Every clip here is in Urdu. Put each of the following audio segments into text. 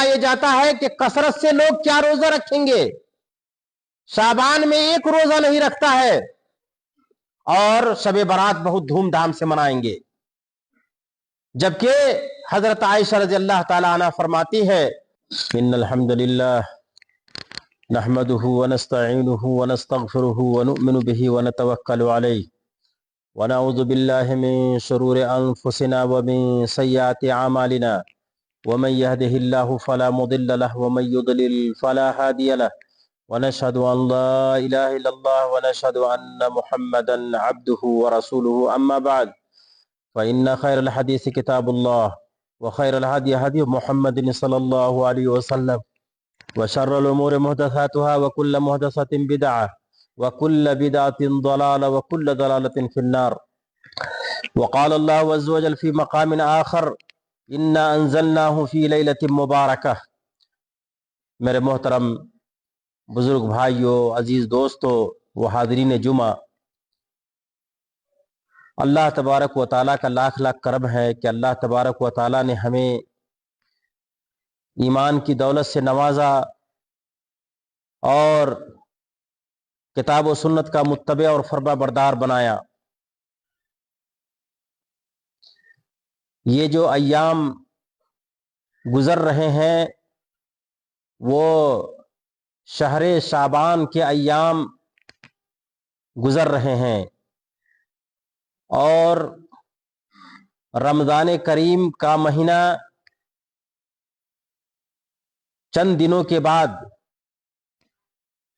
یہ جاتا ہے کہ کثرت سے لوگ کیا روزہ رکھیں گے، شعبان میں ایک روزہ نہیں رکھتا ہے اور شب برات بہت دھوم دھام سے منائیں گے، جبکہ حضرت عائشہ رضی اللہ تعالی عنہ فرماتی ہے ان الحمد للہ نحمده ونستعینه ونستغفره ونؤمن به ونتوکل علیہ ونعوذ باللہ من شرور انفسنا ومن سیئات اعمالنا ومن يهده الله فلا مضل له ومن يضلل فلا هادي له ونشهد ان لا اله الا الله ونشهد ان محمدا عبده ورسوله اما بعد فان خير الحديث كتاب الله وخير الهدي هدي محمد صلى الله عليه وسلم وشر الامور محدثاتها وكل محدثة بدعة وكل بدعة ضلالة وكل ضلالة في النار وقال الله عز وجل في مقام آخر إنا أنزلناه في ليلة مباركة۔ میرے محترم بزرگ بھائیوں، عزیز دوستو، وہ حاضرین جمعہ، اللہ تبارک و تعالیٰ کا لاکھ لاکھ کرم ہے کہ اللہ تبارک و تعالیٰ نے ہمیں ایمان کی دولت سے نوازا اور کتاب و سنت کا متبع اور فرما بردار بنایا۔ یہ جو ایام گزر رہے ہیں وہ شہر شعبان کے ایام گزر رہے ہیں اور رمضان کریم کا مہینہ چند دنوں کے بعد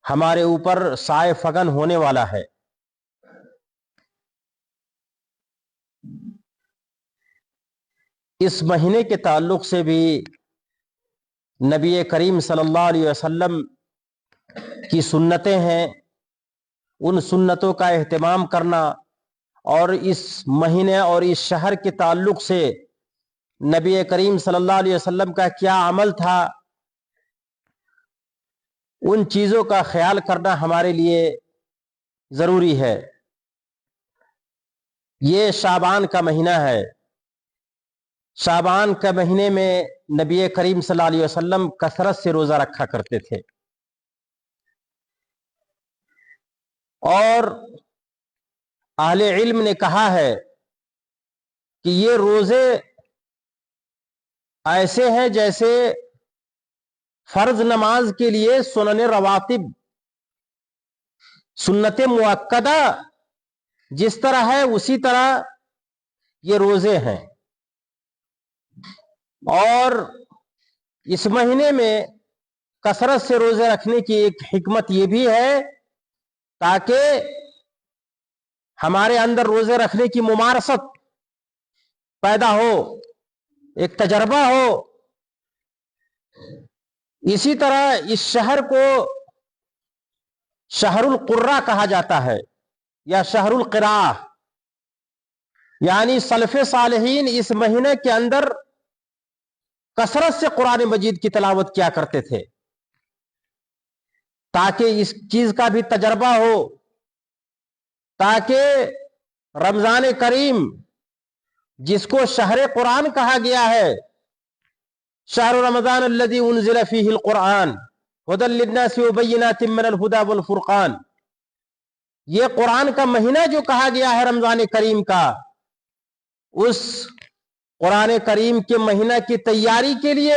ہمارے اوپر سائے فگن ہونے والا ہے۔ اس مہینے کے تعلق سے بھی نبی کریم صلی اللہ علیہ وسلم کی سنتیں ہیں، ان سنتوں کا اہتمام کرنا اور اس مہینے اور اس شہر کے تعلق سے نبی کریم صلی اللہ علیہ وسلم کا کیا عمل تھا، ان چیزوں کا خیال کرنا ہمارے لیے ضروری ہے۔ یہ شعبان کا مہینہ ہے، شعبان کے مہینے میں نبی کریم صلی اللہ علیہ وسلم کثرت سے روزہ رکھا کرتے تھے، اور اہل علم نے کہا ہے کہ یہ روزے ایسے ہیں جیسے فرض نماز کے لیے سنن رواتب، سنت مؤکدہ جس طرح ہے اسی طرح یہ روزے ہیں۔ اور اس مہینے میں کثرت سے روزے رکھنے کی ایک حکمت یہ بھی ہے تاکہ ہمارے اندر روزے رکھنے کی ممارست پیدا ہو، ایک تجربہ ہو۔ اسی طرح اس شہر کو شہر القرہ کہا جاتا ہے یا شہر القراء، یعنی سلف صالحین اس مہینے کے اندر کثرت سے قرآن مجید کی تلاوت کیا کرتے تھے تاکہ اس چیز کا بھی تجربہ ہو، تاکہ رمضان کریم جس کو شہر قرآن کہا گیا ہے، شہر رمضان الذی انزل فیہ القرآن ھدی للناس وبینات من الھدی والفرقان، یہ قرآن کا مہینہ جو کہا گیا ہے رمضان کریم کا، اس قرآن کریم کے مہینہ کی تیاری کے لیے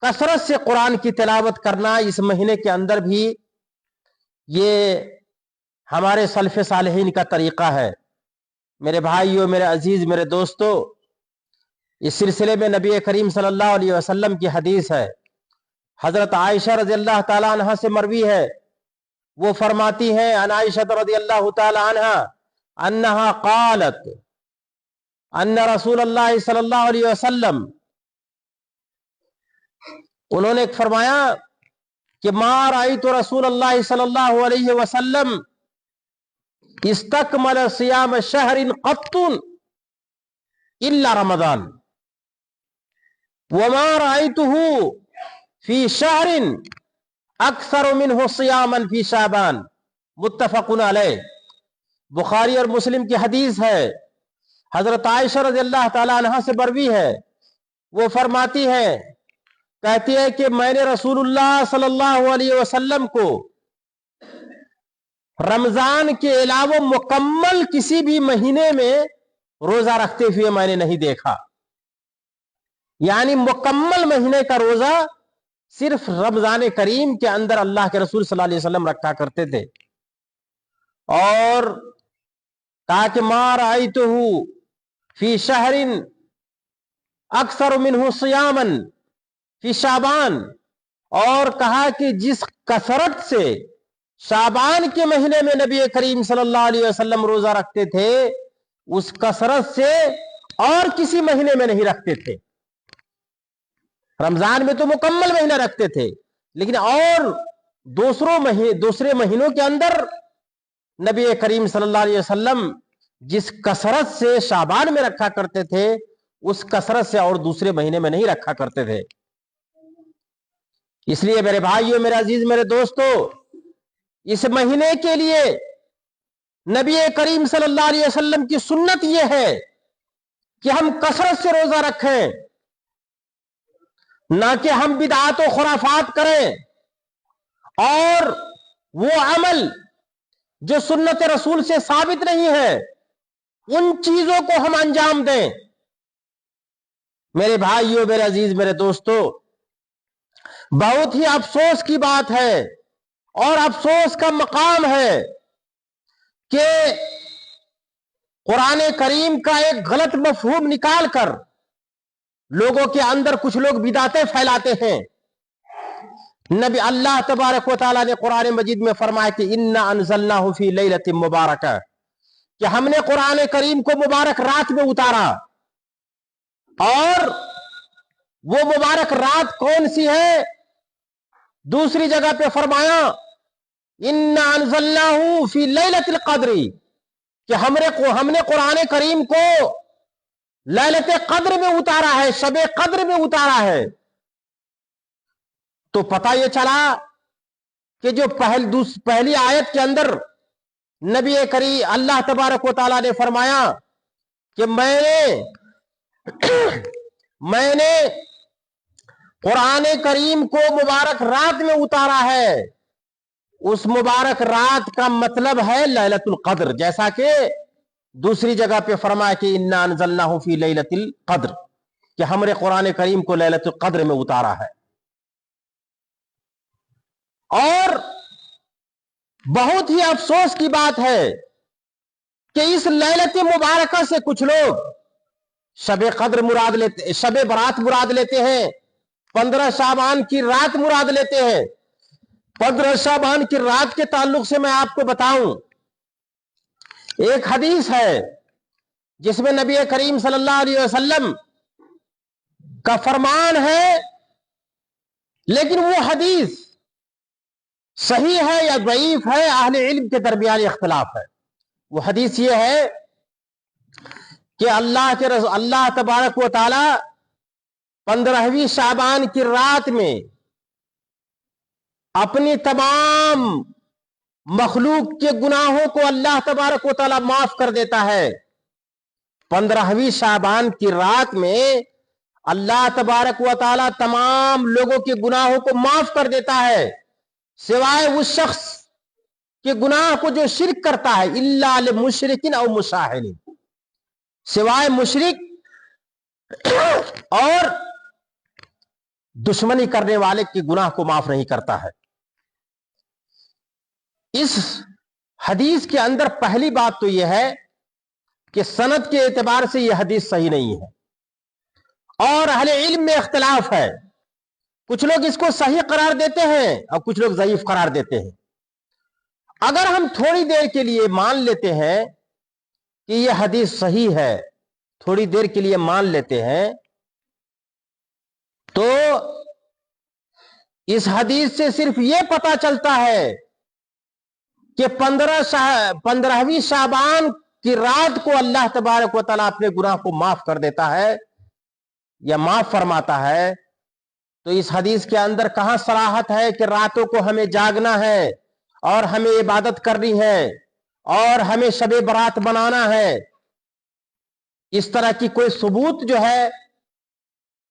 کثرت سے قرآن کی تلاوت کرنا اس مہینے کے اندر بھی یہ ہمارے سلف صالحین کا طریقہ ہے۔ میرے بھائیوں، میرے عزیز، میرے دوستو، اس سلسلے میں نبی کریم صلی اللہ علیہ وسلم کی حدیث ہے، حضرت عائشہ رضی اللہ تعالی عنہ سے مروی ہے، وہ فرماتی ہیں عن عائشہ رضی اللہ تعالی عنہ انہا قالت ان رسول اللہ صلی اللہ علیہ وسلم، انہوں نے فرمایا کہ ما رأیت رسول اللہ صلی اللہ علیہ وسلم استکمل صیام شہر قط الا رمضان وما رأیتہ فی شہر اکثر منہ صیاما فی شعبان، متفق علیہ۔ بخاری اور مسلم کی حدیث ہے، حضرت عائشہ رضی اللہ تعالی عنہ سے مروی ہے، وہ فرماتی ہے کہتی ہے کہ میں نے رسول اللہ صلی اللہ علیہ وسلم کو رمضان کے علاوہ مکمل کسی بھی مہینے میں روزہ رکھتے ہوئے میں نے نہیں دیکھا. یعنی مکمل مہینے کا روزہ صرف رمضان کریم کے اندر اللہ کے رسول صلی اللہ علیہ وسلم رکھا کرتے تھے. اور کہا کہ ما رأیتہ فی شہر اکثر منہ صیاما فی شعبان، اور کہا کہ جس کثرت سے شعبان کے مہینے میں نبی کریم صلی اللہ علیہ وسلم روزہ رکھتے تھے اس کثرت سے اور کسی مہینے میں نہیں رکھتے تھے. رمضان میں تو مکمل مہینہ رکھتے تھے، لیکن اور دوسرے مہینوں کے اندر نبی کریم صلی اللہ علیہ وسلم جس کثرت سے شعبان میں رکھا کرتے تھے اس کثرت سے اور دوسرے مہینے میں نہیں رکھا کرتے تھے. اس لیے میرے بھائیوں، میرے عزیز، میرے دوستو، اس مہینے کے لیے نبی کریم صلی اللہ علیہ وسلم کی سنت یہ ہے کہ ہم کثرت سے روزہ رکھیں، نہ کہ ہم بدعات و خرافات کریں اور وہ عمل جو سنت رسول سے ثابت نہیں ہے ان چیزوں کو ہم انجام دیں. میرے بھائیوں، میرے عزیز، میرے دوستو، بہت ہی افسوس کی بات ہے اور افسوس کا مقام ہے کہ قرآن کریم کا ایک غلط مفہوم نکال کر لوگوں کے اندر کچھ لوگ بدعتیں پھیلاتے ہیں. نبی اللہ تبارک و تعالیٰ نے قرآن مجید میں فرمایا کہ انا انزلناہ فی لیلۃ مبارکہ، کہ ہم نے قرآن کریم کو مبارک رات میں اتارا. اور وہ مبارک رات کون سی ہے؟ دوسری جگہ پہ فرمایا انا انزلناہ فی لیلۃ القدر، کہ ہم نے قرآن کریم کو لیلۃ قدر میں اتارا ہے، شب قدر میں اتارا ہے. تو پتہ یہ چلا کہ جو پہلی آیت کے اندر نبی کریم اللہ تبارک و تعالیٰ نے فرمایا کہ میں نے قرآن کریم کو مبارک رات میں اتارا ہے، اس مبارک رات کا مطلب ہے لیلۃ القدر، جیسا کہ دوسری جگہ پہ فرمایا کہ انا انزلناہ فی لیلۃ القدر، کہ ہم نے قرآن کریم کو لیلۃ القدر میں اتارا ہے. اور بہت ہی افسوس کی بات ہے کہ اس لیلۃ مبارکہ سے کچھ لوگ شب قدر مراد لیتے، شب برات مراد لیتے ہیں، 15 شعبان کی رات مراد لیتے ہیں. 15 شعبان کی رات کے تعلق سے میں آپ کو بتاؤں، ایک حدیث ہے جس میں نبی کریم صلی اللہ علیہ وسلم کا فرمان ہے، لیکن وہ حدیث صحیح ہے یا ضعیف ہے اہل علم کے درمیان اختلاف ہے. وہ حدیث یہ ہے کہ اللہ تبارک و تعالی 15ویں شعبان کی رات میں اپنی تمام مخلوق کے گناہوں کو اللہ تبارک و تعالی معاف کر دیتا ہے. 15ویں شعبان کی رات میں اللہ تبارک و تعالی تمام لوگوں کے گناہوں کو معاف کر دیتا ہے، سوائے اس شخص کے گناہ کو جو شرک کرتا ہے، الا لمشرک او مشاہن، سوائے مشرک اور دشمنی کرنے والے کے گناہ کو معاف نہیں کرتا ہے. اس حدیث کے اندر پہلی بات تو یہ ہے کہ سند کے اعتبار سے یہ حدیث صحیح نہیں ہے اور اہل علم میں اختلاف ہے. کچھ لوگ اس کو صحیح قرار دیتے ہیں اور کچھ لوگ ضعیف قرار دیتے ہیں. اگر ہم تھوڑی دیر کے لیے مان لیتے ہیں کہ یہ حدیث صحیح ہے، تھوڑی دیر کے لیے مان لیتے ہیں، تو اس حدیث سے صرف یہ پتا چلتا ہے کہ 15ویں شعبان کی رات کو اللہ تبارک و تعالیٰ اپنے گناہ کو معاف کر دیتا ہے یا معاف فرماتا ہے. تو اس حدیث کے اندر کہاں صراحت ہے کہ راتوں کو ہمیں جاگنا ہے اور ہمیں عبادت کرنی ہے اور ہمیں شب برات منانا ہے؟ اس طرح کی کوئی ثبوت جو ہے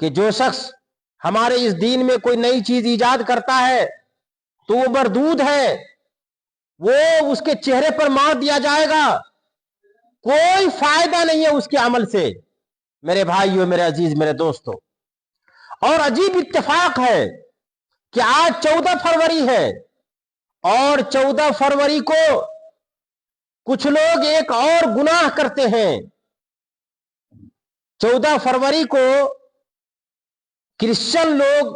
کہ جو شخص ہمارے اس دین میں کوئی نئی چیز ایجاد کرتا ہے تو وہ مردود ہے، وہ اس کے چہرے پر مار دیا جائے گا، کوئی فائدہ نہیں ہے اس کے عمل سے۔ میرے بھائیو، میرے عزیز، میرے دوستو، اور عجیب اتفاق ہے کہ آج 14 فروری ہے، اور 14 فروری کو کچھ لوگ ایک اور گناہ کرتے ہیں۔ 14 فروری کو کرسچن لوگ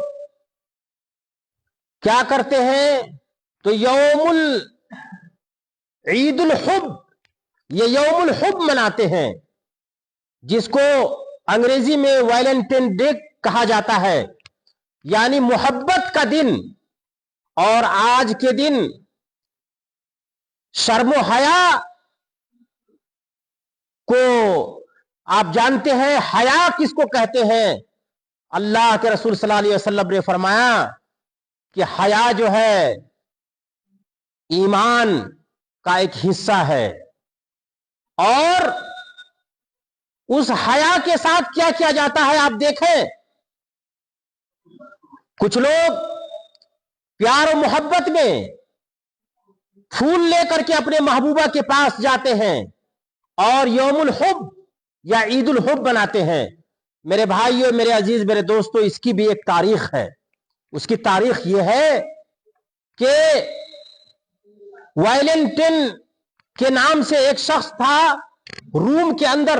کیا کرتے ہیں؟ تو عید الحب، یہ یوم الحب مناتے ہیں، جس کو انگریزی میں ویلنٹائن ڈے کہا جاتا ہے، یعنی محبت کا دن۔ اور آج کے دن شرم و حیا کو آپ جانتے ہیں، حیا کس کو کہتے ہیں؟ اللہ کے رسول صلی اللہ علیہ وسلم نے فرمایا کہ حیا جو ہے ایمان کا ایک حصہ ہے، اور اس حیا کے ساتھ کیا کیا جاتا ہے آپ دیکھیں۔ کچھ لوگ پیار و محبت میں پھول لے کر کے اپنے محبوبہ کے پاس جاتے ہیں اور یوم الحب یا عید الحب بناتے ہیں۔ میرے بھائیو، میرے عزیز، میرے دوستو، اس کی بھی ایک تاریخ ہے۔ اس کی تاریخ یہ ہے کہ ویلنٹن کے نام سے ایک شخص تھا روم کے اندر۔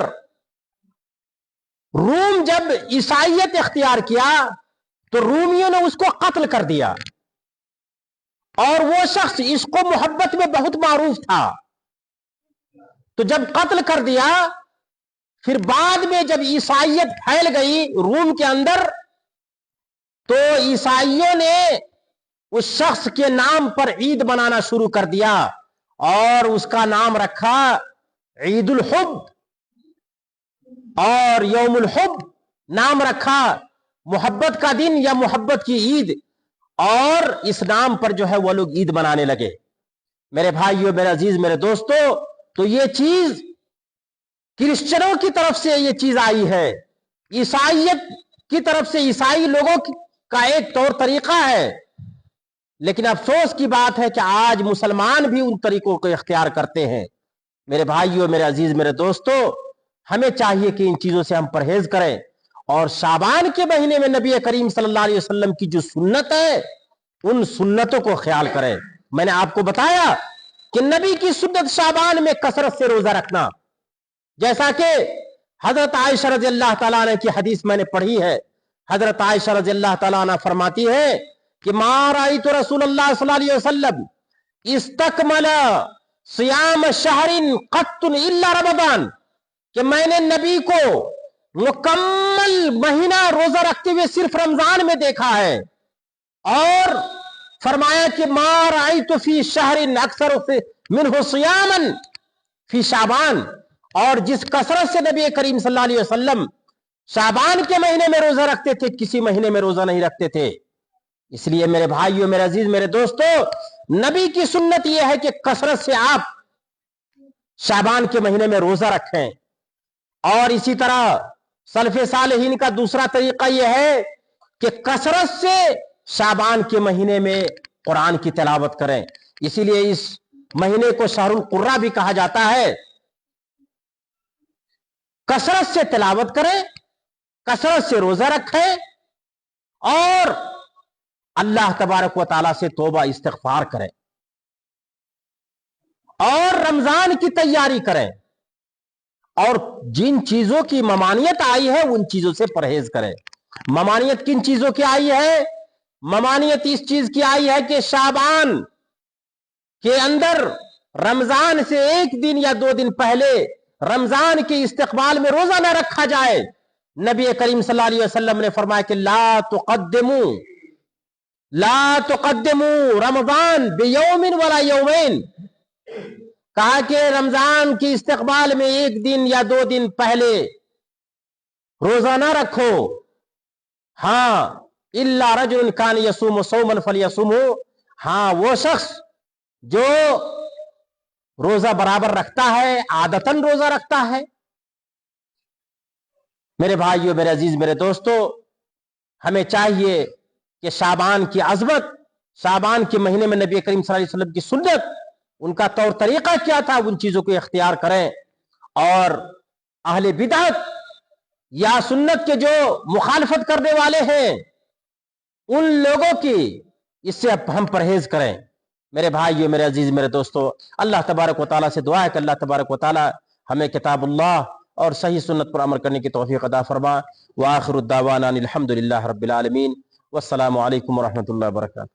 روم جب عیسائیت اختیار کیا تو رومیوں نے اس کو قتل کر دیا، اور وہ شخص عشق و محبت میں بہت معروف تھا، تو جب قتل کر دیا، پھر بعد میں جب عیسائیت پھیل گئی روم کے اندر، تو عیسائیوں نے اس شخص کے نام پر عید منانا شروع کر دیا، اور اس کا نام رکھا عید الحب، اور یوم الحب نام رکھا، محبت کا دن یا محبت کی عید، اور اس نام پر جو ہے وہ لوگ عید منانے لگے۔ میرے بھائیو، میرے عزیز، میرے دوستو، تو یہ چیز کرسچنوں کی طرف سے یہ چیز آئی ہے، عیسائیت کی طرف سے عیسائی لوگوں کا ایک طور طریقہ ہے، لیکن افسوس کی بات ہے کہ آج مسلمان بھی ان طریقوں کو اختیار کرتے ہیں۔ میرے بھائیو، میرے عزیز، میرے دوستو، ہمیں چاہیے کہ ان چیزوں سے ہم پرہیز کریں، اور شعبان کے مہینے میں نبی کریم صلی اللہ علیہ وسلم کی جو سنت ہے ان سنتوں کو خیال کریں۔ میں نے آپ کو بتایا کہ نبی کی سنت شعبان میں کثرت سے روزہ رکھنا، جیسا کہ حضرت عائشہ رضی اللہ تعالیٰ عنہ کی حدیث میں نے پڑھی ہے۔ حضرت عائشہ رضی اللہ تعالیٰ عنہ فرماتی ہے کہ ما رأیت رسول اللہ صلی اللہ علیہ وسلم استکمل صیام شہر قط الا رمضان، کہ میں نے نبی کو مکمل مہینہ روزہ رکھتے ہوئے صرف رمضان میں دیکھا ہے، اور فرمایا کہ ما رأیت فی شہر اکثر منہ صیاما فی شعبان، اور جس کثرت سے نبی کریم صلی اللہ علیہ وسلم شعبان کے مہینے میں روزہ رکھتے تھے، کسی مہینے میں روزہ نہیں رکھتے تھے۔ اس لیے میرے بھائیو، میرے عزیز، میرے دوستو، نبی کی سنت یہ ہے کہ کثرت سے آپ شعبان کے مہینے میں روزہ رکھیں، اور اسی طرح سلف صالحین کا دوسرا طریقہ یہ ہے کہ کثرت سے شعبان کے مہینے میں قرآن کی تلاوت کریں۔ اسی لیے اس مہینے کو شہر القرآن بھی کہا جاتا ہے۔ کثرت سے تلاوت کریں، کثرت سے روزہ رکھیں، اور اللہ تبارک و تعالیٰ سے توبہ استغفار کریں، اور رمضان کی تیاری کریں، اور جن چیزوں کی ممانعت آئی ہے ان چیزوں سے پرہیز کریں۔ ممانعت کن چیزوں کی آئی ہے؟ ممانعت اس چیز کی آئی ہے کہ شعبان کے اندر رمضان سے ایک دن یا 2 دن پہلے رمضان کے استقبال میں روزہ نہ رکھا جائے۔ نبی کریم صلی اللہ علیہ وسلم نے فرمایا کہ لا تقدموا رمضان بیوم ولا یومین، کہا کہ رمضان کی استقبال میں 1 دن یا 2 دن پہلے روزہ نہ رکھو۔ ہاں، الا رجل کان یصوم صوما فلیصومہ، ہاں وہ شخص جو روزہ برابر رکھتا ہے، عادتاً روزہ رکھتا ہے۔ میرے بھائیو، میرے عزیز، میرے دوستو، ہمیں چاہیے کہ شعبان کی عظمت، شعبان کے مہینے میں نبی کریم صلی اللہ علیہ وسلم کی سنت، ان کا طور طریقہ کیا تھا، ان چیزوں کو اختیار کریں، اور اہل بدعت یا سنت کے جو مخالفت کرنے والے ہیں ان لوگوں کی اس سے ہم پرہیز کریں۔ میرے بھائیو، میرے عزیز، میرے دوستو، اللہ تبارک و تعالیٰ سے دعا ہے کہ اللہ تبارک و تعالیٰ ہمیں کتاب اللہ اور صحیح سنت پر عمل کرنے کی توفیق عطا فرما۔ وآخر الدعوانا الحمد للہ رب العالمین، والسلام علیکم ورحمۃ اللہ وبرکاتہ۔